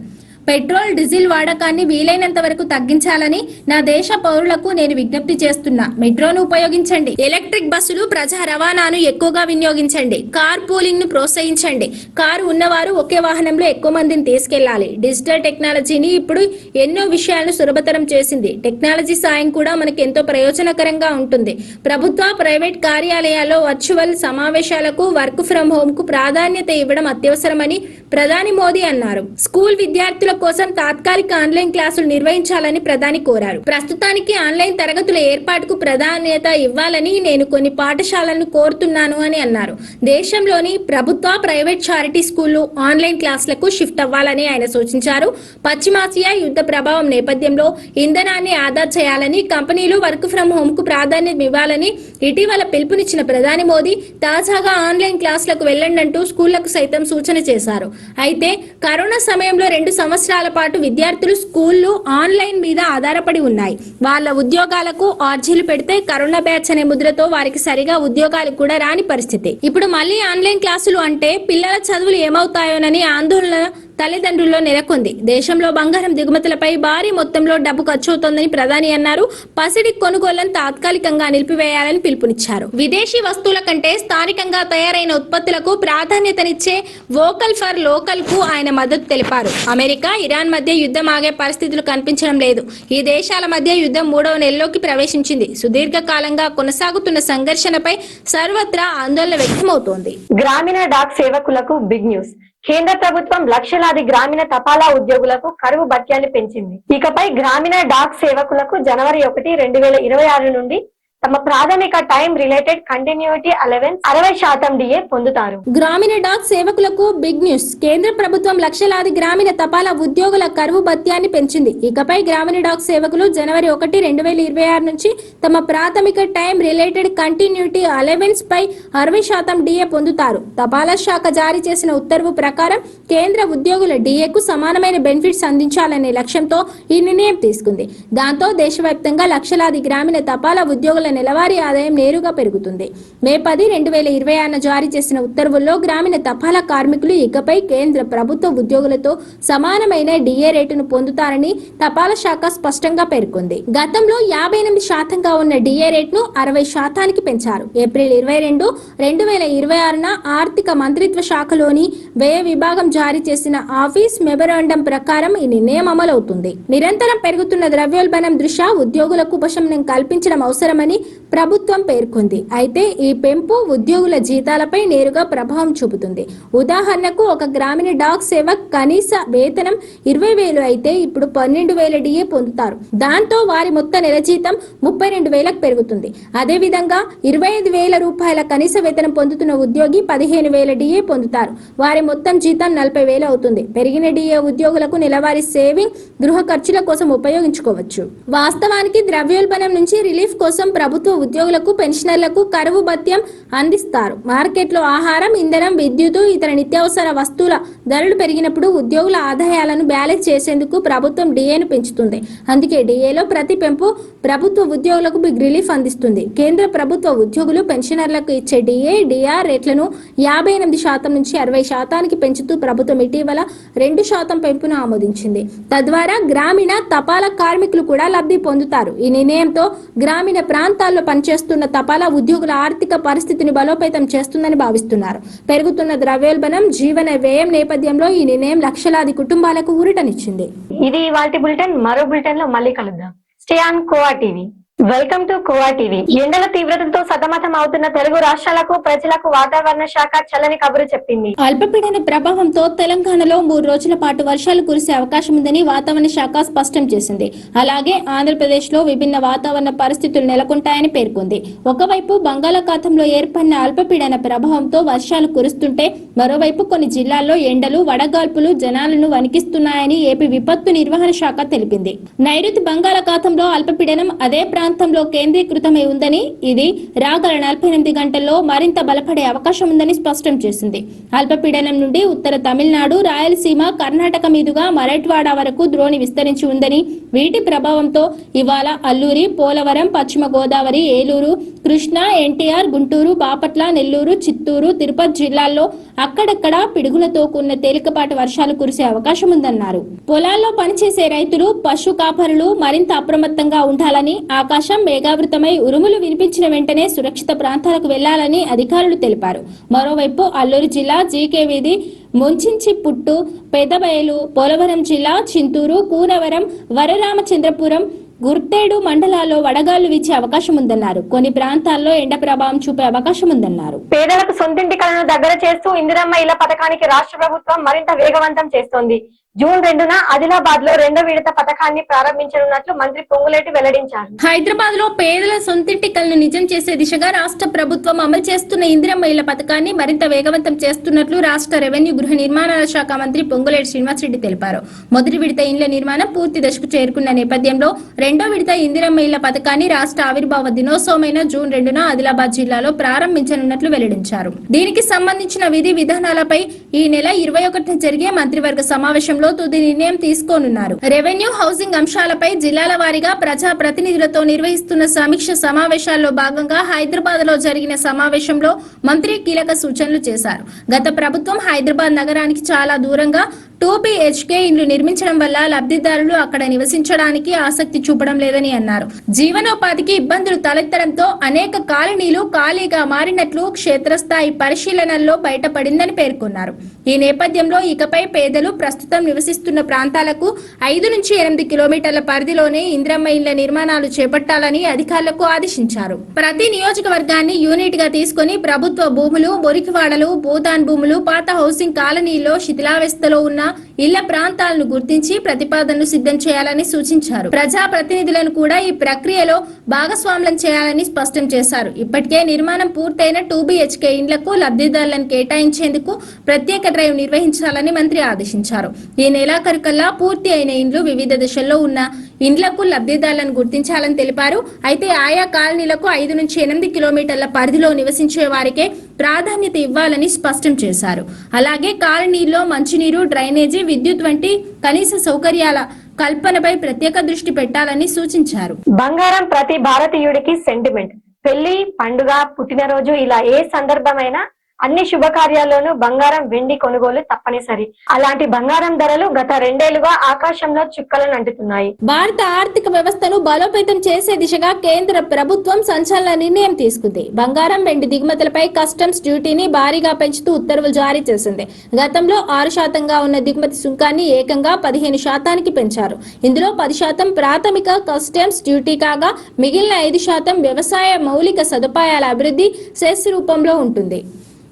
పెట్రోల్, డీజిల్ వాడకాన్ని వీలైనంత వరకు తగ్గించాలని నా దేశ పౌరులకు నేను విజ్ఞప్తి చేస్తున్నా. మెట్రోను ఉపయోగించండి, ఎలక్ట్రిక్ బస్సులు, ప్రజా రవాణాను ఎక్కువగా వినియోగించండి, కార్ పూలింగ్ ను ప్రోత్సహించండి. కారు ఉన్నవారు ఒకే వాహనంలో ఎక్కువ మందిని తీసుకెళ్లాలి. డిజిటల్ టెక్నాలజీని ఇప్పుడు ఎన్నో విషయాలను సులభతరం చేసింది. టెక్నాలజీ సాయం కూడా మనకు ఎంతో ప్రయోజనకరంగా ఉంటుంది. ప్రభుత్వ, ప్రైవేట్ కార్యాలయాల్లో వర్చువల్ సమావేశాలకు, వర్క్ ఫ్రం హోమ్ కు ప్రాధాన్యత ఇవ్వడం అత్యవసరమని ప్రధాని మోదీ అన్నారు. స్కూల్ విద్యార్థుల కోసం తాత్కాలిక ఆన్లైన్ క్లాసులు నిర్వహించాలని ప్రధాని కోరారు. ప్రస్తుతానికి ఆన్లైన్ తరగతుల ఏర్పాటుకు ప్రాధాన్యత ఇవ్వాలని నేను కొన్ని పాఠశాలలను కోరుతున్నాను అని అన్నారు. దేశంలోని ప్రభుత్వ, ప్రైవేట్ చారిటీ స్కూళ్లు ఆన్లైన్ క్లాసులకు షిఫ్ట్ అవ్వాలని ఆయన సూచించారు. పశ్చిమాసియా యుద్ధ ప్రభావం నేపథ్యంలో ఇంధనాన్ని ఆదా చేయాలని, కంపెనీలు వర్క్ ఫ్రం హోమ్ కు ప్రాధాన్యత ఇవ్వాలని ఇటీవల పిలుపునిచ్చిన ప్రధాని మోదీ తాజాగా ఆన్లైన్ క్లాసులకు వెళ్లండంటూ స్కూళ్లకు సైతం సూచన చేశారు. అయితే కరోనా సమయంలో 2 సంవత్సరాల పాటు విద్యార్థులు స్కూళ్లు ఆన్లైన్ మీద ఆధారపడి ఉన్నాయి. వాళ్ళ ఉద్యోగాలకు ఆర్జీలు పెడితే కరోనా బ్యాచ్ అనే ముద్రతో వారికి సరిగా ఉద్యోగాలు కూడా రాని పరిస్థితి. ఇప్పుడు మళ్ళీ ఆన్లైన్ క్లాసులు అంటే పిల్లల చదువులు ఏమవుతాయోనని ఆందోళన తల్లిదండ్రుల్లో నెలకొంది. దేశంలో బంగారం దిగుమతులపై భారీ మొత్తంలో డబ్బు ఖర్చవుతోందని ప్రధాని అన్నారు. పసిడి కొనుగోళ్లను తాత్కాలికంగా నిలిపివేయాలని పిలుపునిచ్చారు. విదేశీ వస్తువుల కంటే స్థానికంగా తయారైన ఉత్పత్తులకు ప్రాధాన్యతనిచ్చే వోకల్ ఫర్ లోకల్ కు ఆయన మద్దతు తెలిపారు. అమెరికా, ఇరాన్ మధ్య యుద్ధం ఆగే పరిస్థితులు కనిపించడం లేదు. ఈ దేశాల మధ్య యుద్ధం 3వ నెలలోకి ప్రవేశించింది. సుదీర్ఘ కాలంగా కొనసాగుతున్న సంఘర్షణపై సర్వత్రా ఆందోళన వ్యక్తమవుతోంది. గ్రామీణ డాక్ సేవకులకు బిగ్ న్యూస్. కేంద్ర ప్రభుత్వం లక్షలాది గ్రామీణ తపాలా ఉద్యోగులకు కరువు భత్యాన్ని పెంచింది. ఇకపై గ్రామీణ డాక్ సేవకులకు జనవరి 1, 2026 నుండి తమ ప్రాథమిక time related continuity allowance 60% DA పొందుతారు. గ్రామీణ డాక్ సేవకులకు బిగ్ న్యూస్. కేంద్ర ప్రభుత్వం లక్షలాది గ్రామీణ తపాలా ఉద్యోగుల కరువు భత్యాన్ని పెంచింది. ఇకపై గ్రామీణ డాక్ సేవకులు జనవరి 1, 2026 నుంచి తమ ప్రాథమిక టైం రిలేటెడ్ కంటిన్యూటీ అలవెన్స్ పై 60% డిఏ పొందుతారు. తపాలా శాఖ జారీ చేసిన ఉత్తర్వు ప్రకారం కేంద్ర ఉద్యోగుల డిఏకు సమానమైన బెనిఫిట్స్ అందించాలనే లక్ష్యంతో ఈ నిర్ణయం తీసుకుంది. దాంతో దేశవ్యాప్తంగా లక్షలాది గ్రామీణ తపాలా ఉద్యోగుల నెలవారీ ఆదాయం నేరుగా పెరుగుతుంది. మే 10, 2026 జారీ చేసిన ఉత్తర్వుల్లో గ్రామీణ తపాలా కార్మికులు ఇకపై కేంద్ర ప్రభుత్వ ఉద్యోగులతో సమానమైన డిఏ రేటును పొందుతారని తపాలా శాఖ స్పష్టంగా పేర్కొంది. గతంలో 58% ఉన్న డిఏ రేటును 60% పెంచారు. ఏప్రిల్ 22, 2026 ఆర్థిక మంత్రిత్వ శాఖలోని వ్యయ విభాగం జారీ చేసిన ఆఫీస్ మెమరాండం ప్రకారం ఈ నిర్ణయం అమలవుతుంది. నిరంతరం పెరుగుతున్న ద్రవ్యోల్బణం దృష్ట్యా ఉద్యోగులకు ఉపశమనం కల్పించడం అవసరమని ప్రభుత్వం పేర్కొంది. అయితే ఈ పెంపు ఉద్యోగుల జీతాలపై నేరుగా ప్రభావం చూపుతుంది. ఉదాహరణకు ఒక గ్రామీణ డాక్ సేవక్ కనీస వేతనం 20,000 అయితే ఇప్పుడు 12,000 డిఏ పొందుతారు. దాంతో వారి మొత్తం నెల జీతం 32,000కు పెరుగుతుంది. అదేవిధంగా 25,000 రూపాయల కనీస వేతనం పొందుతున్న ఉద్యోగి 15,000 డిఏ పొందుతారు. వారి మొత్తం జీతం 40,000 అవుతుంది. పెరిగిన డిఏ ఉద్యోగులకు నెలవారీ సేవింగ్, గృహ ఖర్చుల కోసం ఉపయోగించుకోవచ్చు. వాస్తవానికి ద్రవ్యోల్బణం నుంచి రిలీఫ్ కోసం ప్రభుత్వ ఉద్యోగులకు, పెన్షనర్లకు కరువు భత్యం అందిస్తారు. మార్కెట్లో ఆహారం, ఇంధనం, విద్యుత్, ఇతర నిత్యావసర వస్తువుల ధరలు పెరిగినప్పుడు ఉద్యోగుల ఆదాయాలను బ్యాలెన్స్ చేసేందుకు ప్రభుత్వం డిఏను పెంచుతుంది. అందుకే డిఏలో ప్రతి పెంపు ప్రభుత్వ ఉద్యోగులకు బిగ్ రిలీఫ్ అందిస్తుంది. కేంద్ర ప్రభుత్వ ఉద్యోగులు, పెన్షనర్లకు ఇచ్చే డిఏ, డిఆర్ రేట్లను 58% నుంచి 60%కి పెంచుతూ ప్రభుత్వం ఇటీవల 2% పెంపును ఆమోదించింది. తద్వారా గ్రామీణ తపాలా కార్మికులు కూడా లబ్ధి పొందుతారు. ఈ నిర్ణయంతో గ్రామీణ ప్రాంతాల్లో పనిచేస్తున్న తపాలా ఉద్యోగుల ఆర్థిక పరిస్థితిని బలోపేతం చేస్తుందని భావిస్తున్నారు. పెరుగుతున్న ద్రవ్యోల్బణం, జీవన వ్యయం నేపథ్యంలో ఈ నిర్ణయం లక్షలాది కుటుంబాలకు ఊరటనిచ్చింది. ఇది ఇవాల్టి బులెటిన్. మరో బులెటిన్ లో మళ్ళీ కలుద్దాం. స్టే ఆన్ కోవా టీవీ. వెల్కమ్ టు కువా టీవీ. ఎండల తీవ్రతతో సతమతం అవుతున్న తెలుగు రాష్ట్రాలకు ప్రజలకు వాతావరణ శాఖ చల్లని కబురు చెప్పింది. అల్పపీడన ప్రభావంతో తెలంగాణలో 3 రోజుల పాటు వర్షాలు కురిసే అవకాశం ఉందని వాతావరణ శాఖ స్పష్టం చేసింది. అలాగే ఆంధ్రప్రదేశ్ లో విభిన్న వాతావరణ పరిస్థితులు నెలకొంటాయని పేర్కొంది. ఒకవైపు బంగాళాఖాతంలో ఏర్పడిన అల్పపీడన ప్రభావంతో వర్షాలు కురుస్తుంటే మరోవైపు కొన్ని జిల్లాల్లో ఎండలు వడగాల్పులు జనాలను వణికిస్తున్నాయని ఏపీ విపత్తు నిర్వహణ శాఖ తెలిపింది. నైరుతి బంగాళాఖాతంలో అల్పపీడనం అదే ప్రాంతంలో కేంద్రీకృతమై ఉందని, ఇది రాగల 48 గంటల్లో మరింత బలపడే అవకాశం ఉందని స్పష్టం చేసింది. అల్పపీడనం నుండి ఉత్తర తమిళనాడు, రాయలసీమ, కర్ణాటక మీదుగా మరాఠ్వాడ వరకు ద్రోణి విస్తరించి ఉందని, వీటి ప్రభావంతో ఇవాళ అల్లూరి, పోలవరం, పశ్చిమ గోదావరి, ఏలూరు, కృష్ణా, ఎన్టీఆర్, గుంటూరు, బాపట్ల, నెల్లూరు, చిత్తూరు, తిరుపతి జిల్లాల్లో అక్కడక్కడ పిడుగులతో కూడిన తేలికపాటి వర్షాలు కురిసే అవకాశం ఉందన్నారు. పొలాల్లో పనిచేసే రైతులు, పశు కాపరులు మరింత అప్రమత్తంగా ఉండాలని, ఆకాశం మేఘావృతమై ఉరుములు వినిపించిన వెంటనే సురక్షిత ప్రాంతాలకు వెళ్లాలని అధికారులు తెలిపారు. మరోవైపు అల్లూరు జిల్లా జీకే వీధి, ముంచించిపుట్టు, పెదబయలు, పోలవరం జిల్లా చింతూరు, కూనవరం, వరరామచంద్రపురం, గుర్తేడు మండలాల్లో వడగాళ్లు వీచే అవకాశం ఉందన్నారు. కొన్ని ప్రాంతాల్లో ఎండ ప్రభావం చూపే అవకాశం ఉందన్నారు. పేదలకు సొంతింటి కలను దగ్గర చేస్తూ ఇందిరమ్మ ఇళ్ల పథకానికి రాష్ట్ర ప్రభుత్వం మరింత వేగవంతం చేస్తోంది. జూన్ 2న ఆదిలాబాద్ లో 2వ విడత పథకాన్ని ప్రారంభించనున్నట్లు మంత్రి పొంగులేటి వెల్లడించారు. హైదరాబాద్ లో పేదల సొంతింటి కలను నిజం చేసే దిశగా రాష్ట్ర ప్రభుత్వం అమలు చేస్తున్న ఇందిరమ్మ ఇళ్ల పథకాన్ని మరింత వేగవంతం చేస్తున్నట్లు రాష్ట్ర రెవెన్యూ గృహ నిర్మాణాల శాఖ మంత్రి పొంగులేటి శ్రీనివాసరెడ్డి తెలిపారు. మొదటి విడత ఇండ్ల నిర్మాణం పూర్తి దశకు చేరుకున్న నేపథ్యంలో 2వ విడత ఇందిరమ్మ ఇళ్ల పథకాన్ని రాష్ట్ర ఆవిర్భావ దినోత్సవమైన జూన్ 2న ఆదిలాబాద్ జిల్లాలో ప్రారంభించనున్నట్లు వెల్లడించారు. దీనికి సంబంధించిన విధి విధానాలపై ఈ నెల 21న జరిగే మంత్రివర్గ సమావేశంలో తుది నిర్ణయం తీసుకోనున్నారు. రెవెన్యూ, హౌసింగ్ అంశాలపై జిల్లాల వారీగా ప్రజా ప్రతినిధులతో నిర్వహిస్తున్న సమీక్ష సమావేశాల్లో భాగంగా హైదరాబాద్ లో జరిగిన సమావేశంలో మంత్రి కీలక సూచనలు చేశారు. గత ప్రభుత్వం హైదరాబాద్ నగరానికి చాలా దూరంగా 2 BHK ఇండ్లు నిర్మించడం వల్ల లబ్ధిదారులు అక్కడ నివసించడానికి ఆసక్తి చూపడం లేదని అన్నారు. జీవనోపాధికి ఇబ్బందులు తలెత్తడంతో అనేక కాలనీలు ఖాళీగా మారినట్లు క్షేత్రస్థాయి పరిశీలనల్లో బయటపడిందని పేర్కొన్నారు. ఈ నేపథ్యంలో ఇకపై పేదలు ప్రస్తుతం నివసిస్తున్న ప్రాంతాలకు 5 నుంచి 8 కిలోమీటర్ల పరిధిలోనే ఇందిరమ్మ ఇళ్ల నిర్మాణాలు చేపట్టాలని అధికారులకు ఆదేశించారు. ప్రతి నియోజకవర్గాన్ని యూనిట్ గా తీసుకుని ప్రభుత్వ భూములు, మురికివాడలు, భూదాన్ భూములు, పాత హౌసింగ్ కాలనీల్లో శిథిలావస్థలో ఉన్న ఇళ్ల ప్రాంతాలను గుర్తించి ప్రతిపాదనలు సిద్ధం చేయాలని సూచించారు. ప్రజా ప్రతినిధులను కూడా ఈ ప్రక్రియలో భాగస్వామ్యం చేయాలని స్పష్టం చేశారు. ఇప్పటికే నిర్మాణం పూర్తయిన 2 BHK ఇండ్లకు లబ్ధిదారులను కేటాయించేందుకు ప్రత్యేక డ్రైవ్ నిర్వహించాలని మంత్రి ఆదేశించారు. ఈ నెలాఖరుకల్లా పూర్తి అయిన ఇండ్లు, వివిధ దశల్లో ఉన్న ఇండ్లకు లబ్ధిదారులను గుర్తించాలని తెలిపారు. అయితే ఆయా కాలనీలకు 5 నుంచి 8 కిలోమీటర్ల పరిధిలో నివసించే వారికే ప్రాధాన్యత ఇవ్వాలని స్పష్టం చేశారు. అలాగే కాలనీల్లో మంచినీరు, డ్రైనేజీ, విద్యుత్ వంటి కనీస సౌకర్యాల కల్పనపై ప్రత్యేక దృష్టి పెట్టాలని సూచించారు. బంగారం ప్రతి భారతీయుడికి సెంటిమెంట్. పెళ్లి, పండుగ, పుట్టినరోజు ఇలా ఏ సందర్భమైనా అన్ని శుభకార్యాల్లోనూ బంగారం, వెండి కొనుగోలు తప్పనిసరి. అలాంటి బంగారం ధరలు గత 2 ఏళ్లుగా ఆకాశంలో చుక్కలను అంటున్నాయి. భారత ఆర్థిక వ్యవస్థను బలోపేతం చేసే దిశగా కేంద్ర ప్రభుత్వం సంచలన నిర్ణయం తీసుకుంది. బంగారం, వెండి దిగుమతులపై కస్టమ్స్ డ్యూటీని భారీగా పెంచుతూ ఉత్తర్వులు జారీ చేసింది. గతంలో 6% ఉన్న దిగుమతి సుంకాన్ని ఏకంగా 15% పెంచారు. ఇందులో 10% ప్రాథమిక కస్టమ్స్ డ్యూటీ కాగా మిగిలిన 5% వ్యవసాయ మౌలిక సదుపాయాల అభివృద్ధి సెస్ రూపంలో ఉంటుంది.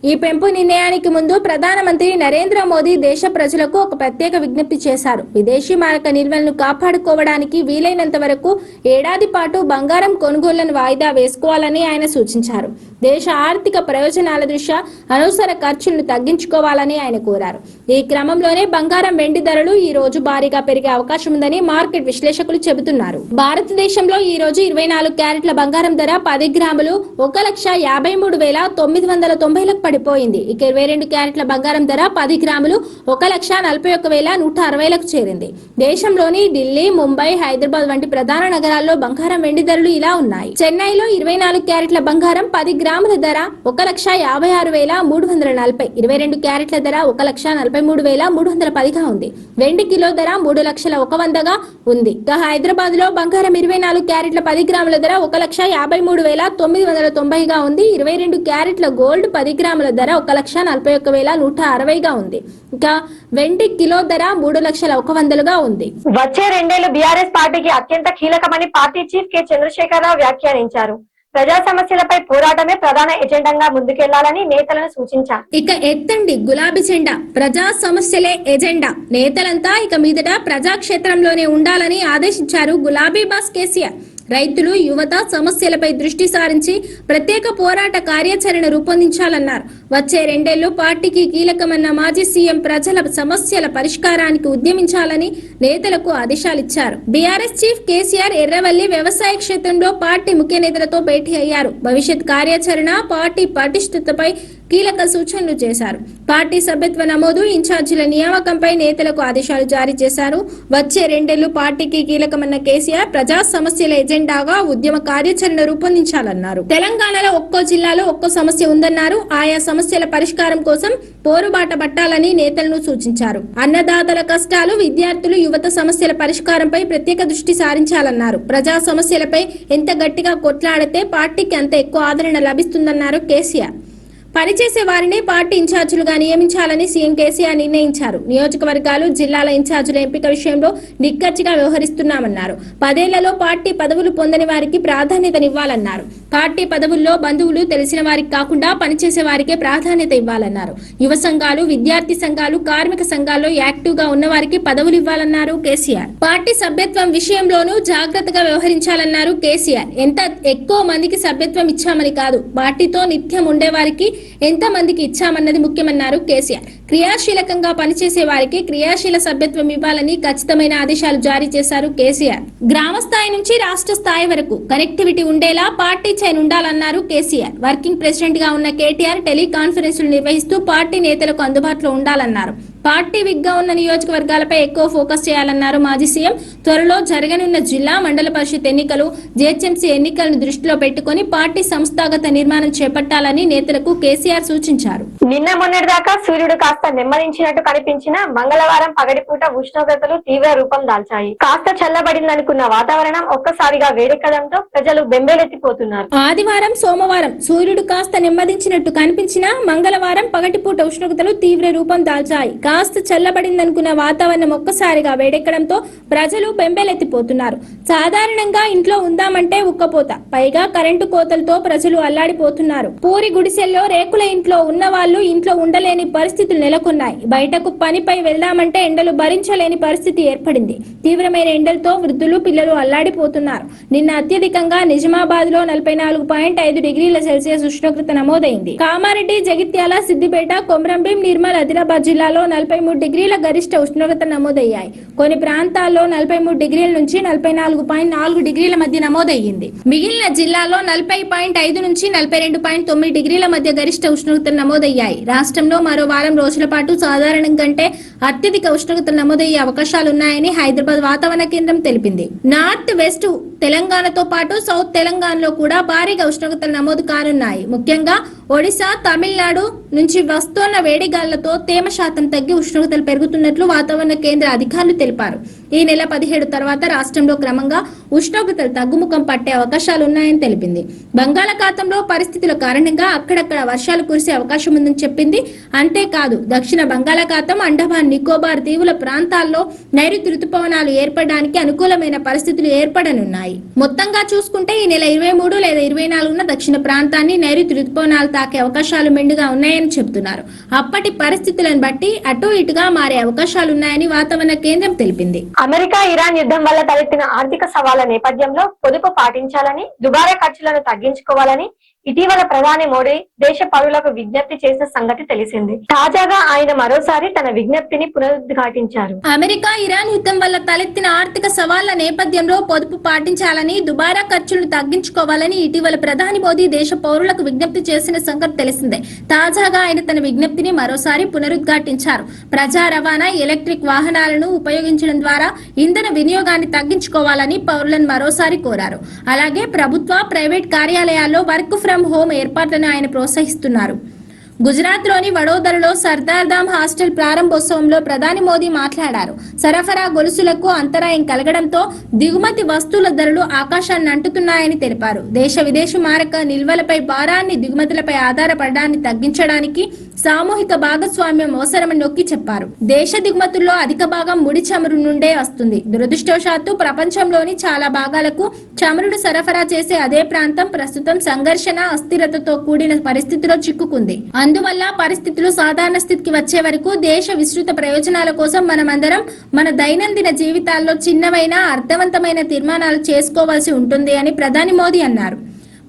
ఈ పెంపు నిర్ణయానికి ముందు ప్రధానమంత్రి నరేంద్ర మోదీ దేశ ప్రజలకు ఒక ప్రత్యేక విజ్ఞప్తి చేశారు. విదేశీ మారక నిల్వలను కాపాడుకోవడానికి వీలైనంత వరకు ఏడాది పాటు బంగారం కొనుగోళ్లను వాయిదా వేసుకోవాలని ఆయన సూచించారు. దేశ ఆర్థిక ప్రయోజనాల దృష్ట్యా అనవసర ఖర్చులను తగ్గించుకోవాలని ఆయన కోరారు. ఈ క్రమంలోనే బంగారం, వెండి ధరలు ఈ రోజు భారీగా పెరిగే అవకాశం ఉందని మార్కెట్ విశ్లేషకులు చెబుతున్నారు. భారతదేశంలో ఈ రోజు 24 క్యారెట్ల బంగారం ధర 10 గ్రాములు 1,53,990 పడిపోయింది. ఇక 22 క్యారెట్ల బంగారం ధర 10 గ్రాములు 1,41,160లకు చేరింది. దేశంలోని ఢిల్లీ, ముంబై, హైదరాబాద్ వంటి ప్రధాన నగరాల్లో బంగారం, వెండి ధరలు ఇలా ఉన్నాయి. చెన్నైలో 24 క్యారెట్ల బంగారం 10 గ్రాములు గ్రాముల ధర 1,56,340, 22 క్యారెట్ల ధర 1,43,310గా ఉంది. వెండి కిలో ధర 3,01,100గా ఉంది. ఇక హైదరాబాద్ లో బంగారం 24 క్యారెట్ల 10 గ్రాముల ధర 1,53,990గా ఉంది. 22 క్యారెట్ల గోల్డ్ 10 గ్రాముల ధర 1,41,160గా ఉంది. ఇక వెండి కిలో ధర 3,01,100గా ఉంది. వచ్చే 2 ఏళ్లు బీఆర్ఎస్ పార్టీకి అత్యంత కీలకమని పార్టీ చీఫ్ కె చంద్రశేఖరరావు వ్యాఖ్యానించారు. ప్రజా సమస్యలపై పోరాటమే ప్రధాన ఎజెండాగా ముందుకెళ్లాలని నేతలను సూచించారు. ఇక ఎత్తండి గులాబీ జెండా, ప్రజా సమస్యలే ఎజెండా. నేతలంతా ఇక మీదట ప్రజాక్షేత్రంలోనే ఉండాలని ఆదేశించారు గులాబీ బాస్ కేసీఆర్. రైతులు, యువత సమస్యలపై దృష్టి సారించి ప్రత్యేక పోరాట కార్యాచరణ రూపొందించాలన్నారు. వచ్చే 2 ఏళ్లు పార్టీకి కీలకమన్న మాజీ సీఎం ప్రజల సమస్యల పరిష్కారానికి ఉద్యమించాలని నేతలకు ఆదేశాలిచ్చారు. బీఆర్ఎస్ చీఫ్ కేసీఆర్ ఎర్రవల్లి వ్యవసాయ క్షేత్రంలో పార్టీ ముఖ్య నేతలతో భేటీ అయ్యారు. భవిష్యత్ కార్యాచరణ, పార్టీ పటిష్టతపై కీలక సూచనలు చేశారు. పార్టీ సభ్యత్వ నమోదు, ఇన్ఛార్జీల నియామకంపై నేతలకు ఆదేశాలు జారీ చేశారు. వచ్చే 2 ఏళ్లు పార్టీకి కీలకమన్న కేసీఆర్ ప్రజా సమస్యల ఎజెండాగా ఉద్యమ కార్యాచరణ రూపొందించాలన్నారు. తెలంగాణలో ఒక్కో జిల్లాలో ఒక్కో సమస్య ఉందన్నారు. ఆయా సమస్యల పరిష్కారం కోసం పోరుబాట పట్టాలని నేతలను సూచించారు. అన్నదాతల కష్టాలు, విద్యార్థులు, యువత సమస్యల పరిష్కారంపై ప్రత్యేక దృష్టి సారించాలన్నారు. ప్రజా సమస్యలపై ఎంత గట్టిగా కొట్లాడితే పార్టీకి అంత ఎక్కువ ఆదరణ లభిస్తుందన్నారు కేసీఆర్. పనిచేసే వారిని పార్టీ ఇన్ఛార్జీలుగా నియమించాలని సీఎం కేసీఆర్ నిర్ణయించారు. నియోజకవర్గాలు, జిల్లాల ఇన్ఛార్జీల ఎంపిక విషయంలో నిక్కచ్చిగా వ్యవహరిస్తున్నామన్నారు. 10 ఏళ్లలో పార్టీ పదవులు పొందని వారికి ప్రాధాన్యతనివ్వాలన్నారు. పార్టీ పదవుల్లో బంధువులు, తెలిసిన వారికి కాకుండా పనిచేసే వారికే ప్రాధాన్యత ఇవ్వాలన్నారు. యువ సంఘాలు, విద్యార్థి సంఘాలు, కార్మిక సంఘాల్లో యాక్టివ్ గా ఉన్న వారికి పదవులు ఇవ్వాలన్నారు కేసీఆర్. పార్టీ సభ్యత్వం విషయంలోనూ జాగ్రత్తగా వ్యవహరించాలన్నారు కేసీఆర్. ఎంత ఎక్కువ మందికి సభ్యత్వం ఇచ్చామని కాదు, పార్టీతో నిత్యం ఉండేవారికి ఎంత మందికి ఇచ్చామన్నది ముఖ్యమన్నారు కేసీఆర్. క్రియాశీలకంగా పనిచేసే వారికి క్రియాశీల సభ్యత్వం ఇవ్వాలని ఖచ్చితమైన ఆదేశాలు జారీ చేశారు కేసీఆర్. గ్రామ స్థాయి నుంచి రాష్ట్ర స్థాయి వరకు కనెక్టివిటీ ఉండేలా పార్టీ చైన్ ఉండాలన్నారు కేసీఆర్. వర్కింగ్ ప్రెసిడెంట్ గా ఉన్న కేటీఆర్ టెలికాన్ఫరెన్సులు నిర్వహిస్తూ పార్టీ నేతలకు అందుబాటులో ఉండాలన్నారు. పార్టీ విగ్గా ఉన్న నియోజకవర్గాలపై ఎక్కువ ఫోకస్ చేయాలన్నారు మాజీ సీఎం. త్వరలో జరగనున్న జిల్లా, మండల పరిషత్ ఎన్నికలు, జీహెచ్ఎంసీ ఎన్నికలను దృష్టిలో పెట్టుకుని పార్టీ సంస్థాగత నిర్మాణం చేపట్టాలని నేతలకు కేసీఆర్ సూచించారు. నిన్న మొన్నటిదాకా సూర్యుడు కాస్త నెమ్మదించినట్టు కనిపించిన మంగళవారం పగటిపూట ఉష్ణోగ్రతలు తీవ్ర రూపం దాల్చాయి. కాస్త చల్లబడిందనుకున్న వాతావరణం ఒక్కసారిగా వేడెక్కడంతో ప్రజలు బెంబేలెత్తిపోతున్నారు. ఆదివారం, సోమవారం సూర్యుడు కాస్త నెమ్మదించినట్టు కనిపించినా మంగళవారం పగటిపూట ఉష్ణోగ్రతలు తీవ్ర రూపం దాల్చాయి. కాస్త చల్లబడిందనుకున్న వాతావరణం ఒక్కసారిగా వేడెక్కడంతో ప్రజలు బెంబేలెత్తిపోతున్నారు. సాధారణంగా ఇంట్లో ఉందామంటే ఉక్కపోత, పైగా కరెంటు కోతలతో ప్రజలు అల్లాడిపోతున్నారు. పూరి గుడిసెల్లో రేకుల ఇంట్లో ఉన్న వాళ్ళు ఇంట్లో ఉండలేని పరిస్థితులు నెలకొన్నాయి. బయటకు పనిపై వెళ్దామంటే ఎండలు భరించలేని పరిస్థితి ఏర్పడింది. తీవ్రమైన ఎండలతో వృద్ధులు, పిల్లలు అల్లాడిపోతున్నారు. నిన్న అత్యధికంగా నిజామాబాద్ లో 44.5 డిగ్రీల సెల్సియస్ ఉష్ణోగ్రత నమోదైంది. కామారెడ్డి, జగిత్యాల, సిద్దిపేట, కొమరంభీం, నిర్మల్, ఆదిలాబాద్ జిల్లాలో 43 డిగ్రీల గరిష్ట ఉష్ణోగ్రత నమోదయ్యాయి. కొన్ని ప్రాంతాల్లో 43 డిగ్రీల నుంచి 44.4 డిగ్రీల మధ్య నమోదయ్యింది. మిగిలిన జిల్లాల్లో 40.5 నుంచి 42.9 డిగ్రీల మధ్య గరిష్ట ఉష్ణోగ్రతలు నమోదయ్యాయి. రాష్ట్రంలో మరో వారం రోజుల పాటు సాధారణం కంటే అత్యధిక ఉష్ణోగ్రతలు నమోదయ్యే అవకాశాలున్నాయని హైదరాబాద్ వాతావరణ కేంద్రం తెలిపింది. నార్త్ వెస్ట్ తెలంగాణతో పాటు సౌత్ తెలంగాణలో కూడా భారీగా ఉష్ణోగ్రతలు నమోదు కానున్నాయి. ముఖ్యంగా ఒడిశా, తమిళనాడు నుంచి వస్తోన్న వేడిగాళ్లతో తేమ శాతం తగ్గి ఉష్ణోగ్రతలు పెరుగుతున్నట్లు వాతావరణ కేంద్ర అధికారులు తెలిపారు. ఈ నెల 17 తర్వాత రాష్ట్రంలో క్రమంగా ఉష్ణోగ్రతలు తగ్గుముఖం పట్టే అవకాశాలున్నాయని తెలిపింది. బంగాళాఖాతంలో పరిస్థితుల కారణంగా అక్కడక్కడ వర్షాలు కురిసే అవకాశం ఉందని చెప్పింది. అంతేకాదు, దక్షిణ బంగాళాఖాతం, అండమాన్ నికోబార్ దీవుల ప్రాంతాల్లో నైరుతి రుతుపవనాలు ఏర్పడడానికి అనుకూలమైన పరిస్థితులు ఏర్పడనున్నాయి. మొత్తంగా చూసుకుంటే ఈ నెల 23 లేదా 24న దక్షిణ ప్రాంతాన్ని నైరుతి రుతుపవనాలు తాకే అవకాశాలు మెండుగా ఉన్నాయని చెబుతున్నారు. అప్పటి పరిస్థితులను బట్టి అటు ఇటుగా మారే అవకాశాలున్నాయని వాతావరణ కేంద్రం తెలిపింది. అమెరికా, ఇరాన్ యుద్ధం వల్ల తలెత్తిన ఆర్థిక సవాళ్ల నేపథ్యంలో పొదుపు పాటించాలని, దుబారా ఖర్చులను తగ్గించుకోవాలని ఇటీవల ప్రధాని మోడీ దేశ పౌరులకు విజ్ఞప్తి చేసిన సంగతి తెలిసింది. తాజాగా ఆయన మరోసారి తన విజ్ఞప్తిని పునరుద్ఘాటించారు. అమెరికా, ఇరాన్ యుద్ధం వల్ల తలెత్తిన ఆర్థిక సవాళ్ల నేపథ్యంలో పొదుపు పాటించాలని, దుబారా ఖర్చులను తగ్గించుకోవాలని ఇటీవల ప్రధాని మోదీ దేశ పౌరులకు విజ్ఞప్తి చేసిన సంగతి తెలిసిందే. తాజాగా ఆయన తన విజ్ఞప్తిని మరోసారి పునరుద్ఘాటించారు. ప్రజా రవాణా, ఎలక్ట్రిక్ వాహనాలను ఉపయోగించడం ద్వారా ఇంధన వినియోగాన్ని తగ్గించుకోవాలని పౌరులను మరోసారి కోరారు. అలాగే ప్రభుత్వ, ప్రైవేట్ కార్యాలయాల్లో వర్క్ ఫ్రం ఫ్రమ్ హోమ్ ఏర్పాట్లను ఆయన ప్రోత్సహిస్తున్నారు. గుజరాత్లోని వడోదరలో సర్దార్ ధామ్ హాస్టల్ ప్రారంభోత్సవంలో ప్రధాని మోదీ మాట్లాడారు. సరఫరా గొలుసులకు అంతరాయం కలగడంతో దిగుమతి వస్తువుల ధరలు ఆకాశాన్ని అంటుతున్నాయని తెలిపారు. దేశ విదేశీ మారక నిల్వలపై భారాన్ని, దిగుమతులపై ఆధారపడడాన్ని తగ్గించడానికి సామూహిక భాగస్వామ్యం అవసరమని నొక్కి చెప్పారు. దేశ దిగుమతుల్లో అధిక భాగం ముడి చమురు నుండే వస్తుంది. దురదృష్టవశాత్తు ప్రపంచంలోని చాలా భాగాలకు చమురును సరఫరా చేసే అదే ప్రాంతం ప్రస్తుతం సంఘర్షణ, అస్థిరతతో కూడిన పరిస్థితిలో చిక్కుకుంది. అందువల్ల పరిస్థితులు సాధారణ స్థితికి వచ్చే వరకు దేశ విస్తృత ప్రయోజనాల కోసం మనమందరం మన దైనందిన జీవితాల్లో చిన్నవైన అర్థవంతమైన తీర్మానాలు చేసుకోవాల్సి ఉంటుంది అని ప్రధాని మోదీ అన్నారు.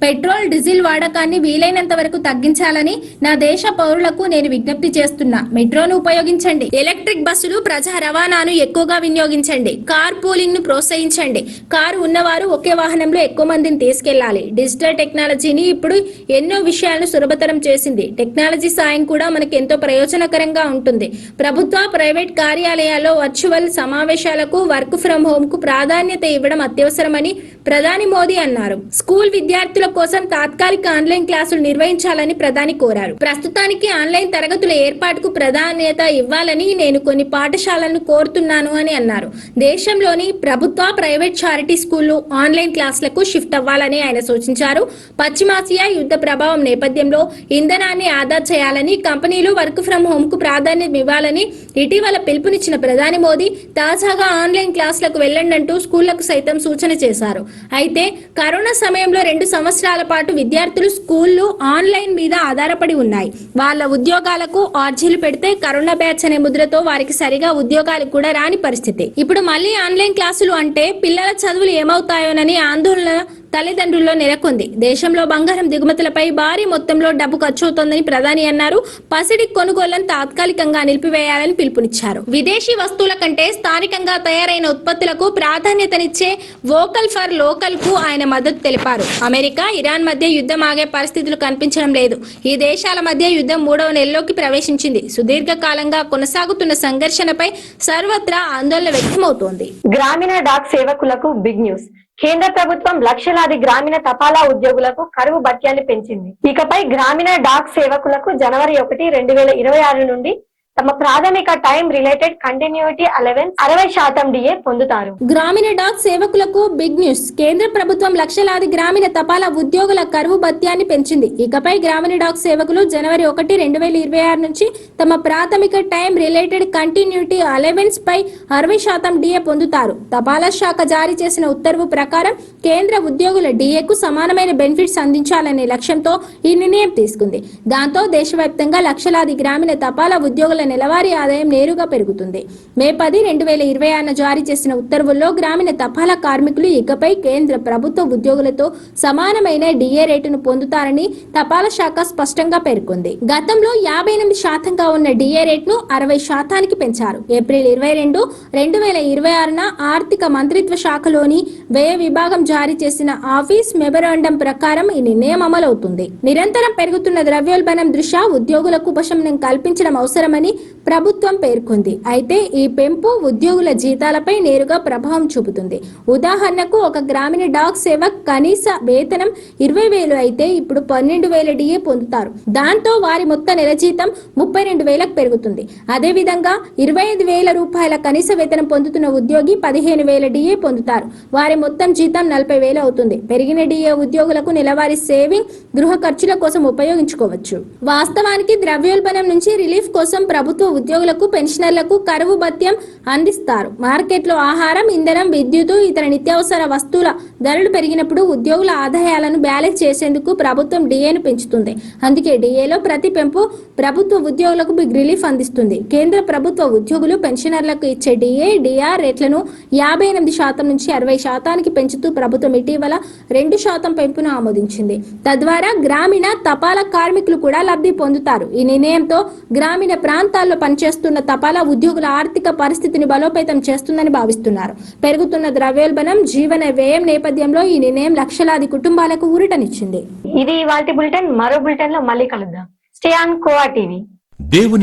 పెట్రోల్, డీజిల్ వాడకాన్ని వీలైనంత వరకు తగ్గించాలని నా దేశ పౌరులకు నేను విజ్ఞప్తి చేస్తున్నా. మెట్రోను ఉపయోగించండి, ఎలక్ట్రిక్ బస్సులు, ప్రజా రవాణాను ఎక్కువగా వినియోగించండి, కార్ పూలింగ్ ను ప్రోత్సహించండి. కారు ఉన్నవారు ఒకే వాహనంలో ఎక్కువ మందిని తీసుకెళ్లాలి. డిజిటల్ టెక్నాలజీని ఇప్పుడు ఎన్నో విషయాలను సులభతరం చేసింది. టెక్నాలజీ సాయం కూడా మనకు ఎంతో ప్రయోజనకరంగా ఉంటుంది. ప్రభుత్వ, ప్రైవేట్ కార్యాలయాల్లో వర్చువల్ సమావేశాలకు, వర్క్ ఫ్రం హోమ్ కు ప్రాధాన్యత ఇవ్వడం అత్యవసరమని ప్రధాని మోదీ అన్నారు. స్కూల్ విద్యార్థుల కోసం తాత్కాలిక ఆన్లైన్ క్లాసులు నిర్వహించాలని ప్రధాని కోరారు. ప్రస్తుతానికి ఆన్లైన్ తరగతుల ఏర్పాటుకు ప్రాధాన్యత ఇవ్వాలని నేను కొన్ని పాఠశాలలను కోరుతున్నాను అని అన్నారు. దేశంలోని ప్రభుత్వ, ప్రైవేట్ చారిటీ స్కూళ్లు ఆన్లైన్ క్లాసులకు షిఫ్ట్ అవ్వాలని ఆయన సూచించారు. పశ్చిమాసియా యుద్ధ ప్రభావం నేపథ్యంలో ఇంధనాన్ని ఆదా చేయాలని, కంపెనీలు వర్క్ ఫ్రం హోమ్ కు ప్రాధాన్యత ఇవ్వాలని ఇటీవల పిలుపునిచ్చిన ప్రధాని మోదీ తాజాగా ఆన్లైన్ క్లాసులకు వెళ్లండంటూ స్కూళ్లకు సైతం సూచన చేశారు. అయితే కరోనా సమయంలో 2 సంవత్సరాల పాటు విద్యార్థులు స్కూళ్లు ఆన్లైన్ మీద ఆధారపడి ఉన్నాయి. వాళ్ళ ఉద్యోగాలకు ఆర్జీలు పెడితే కరోనా బ్యాచ్ అనే ముద్రతో వారికి సరిగా ఉద్యోగాలు కూడా రాని పరిస్థితి. ఇప్పుడు మళ్ళీ ఆన్లైన్ క్లాసులు అంటే పిల్లల చదువులు ఏమవుతాయోనని ఆందోళన తల్లిదండ్రుల్లో నెలకొంది. దేశంలో బంగారం దిగుమతులపై భారీ మొత్తంలో డబ్బు ఖర్చు అవుతోందని ప్రధాని అన్నారు. పసిడి కొనుగోళ్లను తాత్కాలికంగా నిలిపివేయాలని పిలుపునిచ్చారు. విదేశీ వస్తువుల కంటే స్థానికంగా తయారైన ఉత్పత్తులకు ప్రాధాన్యతనిచ్చే వోకల్ ఫర్ లోకల్ కు ఆయన మద్దతు తెలిపారు. అమెరికా, ఇరాన్ మధ్య యుద్ధం ఆగే పరిస్థితులు కనిపించడం లేదు. ఈ దేశాల మధ్య యుద్ధం 3వ నెలలోకి ప్రవేశించింది. సుదీర్ఘ కాలంగా కొనసాగుతున్న సంఘర్షణపై సర్వత్రా ఆందోళన వ్యక్తమవుతోంది. గ్రామీణ డాక్ సేవకులకు బిగ్ న్యూస్. కేంద్ర ప్రభుత్వం లక్షలాది గ్రామీణ తపాలా ఉద్యోగులకు కరువు భత్యాన్ని పెంచింది. ఇకపై గ్రామీణ డాక్ సేవకులకు జనవరి 1, 2026 నుండి తమ ప్రాథమిక time related continuity allowance 60% DA పొందుతారు. గ్రామీణ డాక్ సేవకులకు బిగ్ న్యూస్. కేంద్ర ప్రభుత్వం లక్షలాది గ్రామీణ తపాలా ఉద్యోగుల కరువు భత్యాన్ని పెంచింది. ఇకపై గ్రామీణ డాక్ సేవకులు జనవరి 1, 2026 నుంచి తమ ప్రాథమిక టైం రిలేటెడ్ కంటిన్యూటీ అలవెన్స్ పై 60% డిఏ పొందుతారు. తపాలా శాఖ జారీ చేసిన ఉత్తర్వు ప్రకారం కేంద్ర ఉద్యోగుల డిఏకు సమానమైన బెనిఫిట్స్ అందించాలనే లక్ష్యంతో ఈ నిర్ణయం తీసుకుంది. దాంతో దేశవ్యాప్తంగా లక్షలాది గ్రామీణ తపాలా ఉద్యోగుల నెలవారీ ఆదాయం నేరుగా పెరుగుతుంది. మే 10, 2026 జారీ చేసిన ఉత్తర్వుల్లో గ్రామీణ తపాలా కార్మికులు ఇకపై కేంద్ర ప్రభుత్వ ఉద్యోగులతో సమానమైన డిఏ రేటును పొందుతారని తపాలా శాఖ స్పష్టంగా పేర్కొంది. గతంలో 58% ఉన్న డిఏ రేటును 60% పెంచారు. ఏప్రిల్ 22, 2026 ఆర్థిక మంత్రిత్వ శాఖలోని వ్యయ విభాగం జారీ చేసిన ఆఫీస్ మెమరాండం ప్రకారం ఈ నిర్ణయం అమలవుతుంది. నిరంతరం పెరుగుతున్న ద్రవ్యోల్బణం దృష్ట్యా ఉద్యోగులకు ఉపశమనం కల్పించడం అవసరమని ప్రభుత్వం పేర్కొంది. అయితే ఈ పెంపు ఉద్యోగుల జీతాలపై నేరుగా ప్రభావం చూపుతుంది. ఉదాహరణకు ఒక గ్రామీణ డాక్ సేవక్ కనీస వేతనం 20,000 అయితే ఇప్పుడు 12,000 డిఏ పొందుతారు. దాంతో వారి మొత్తం నెల జీతం 32,000కు పెరుగుతుంది. అదేవిధంగా 25,000 రూపాయల కనీస వేతనం పొందుతున్న ఉద్యోగి 15,000 డిఏ పొందుతారు. వారి మొత్తం జీతం 40,000 అవుతుంది. పెరిగిన డిఏ ఉద్యోగులకు నెలవారీ సేవింగ్, గృహ ఖర్చుల కోసం ఉపయోగించుకోవచ్చు. వాస్తవానికి ద్రవ్యోల్బణం నుంచి రిలీఫ్ కోసం ప్రభుత్వ ఉద్యోగులకు, పెన్షనర్లకు కరువు భత్యం అందిస్తారు. మార్కెట్లో ఆహారం, ఇంధనం, విద్యుత్, ఇతర నిత్యావసర వస్తువుల ధరలు పెరిగినప్పుడు ఉద్యోగుల ఆదాయాలను బ్యాలెన్స్ చేసేందుకు ప్రభుత్వం డిఏను పెంచుతుంది. అందుకే డిఏలో ప్రతి పెంపు ప్రభుత్వ ఉద్యోగులకు బిగ్ రిలీఫ్ అందిస్తుంది. కేంద్ర ప్రభుత్వ ఉద్యోగులు, పెన్షనర్లకు ఇచ్చే డిఏ, డిఆర్ రేట్లను 58% నుంచి 60%కి పెంచుతూ ప్రభుత్వం ఇటీవల 2% పెంపును ఆమోదించింది. తద్వారా గ్రామీణ తపాలా కార్మికులు కూడా లబ్ధి పొందుతారు. ఈ నిర్ణయంతో గ్రామీణ ప్రాంతాల్లో పనిచేస్తున్న తపాలా ఉద్యోగుల ఆర్థిక పరిస్థితిని బలోపేతం చేస్తుందని భావిస్తున్నారు. పెరుగుతున్న ద్రవ్యోల్బణం, జీవన వ్యయం నేపథ్యంలో ఈ నిర్ణయం లక్షలాది కుటుంబాలకు ఊరటనిచ్చింది. ఇది ఇవాల్టి బులెటిన్. మరో బులెటిన్ లో మళ్ళీ కలుద్దాం. స్టే ఆన్ కోవా టీవీ. దేవుని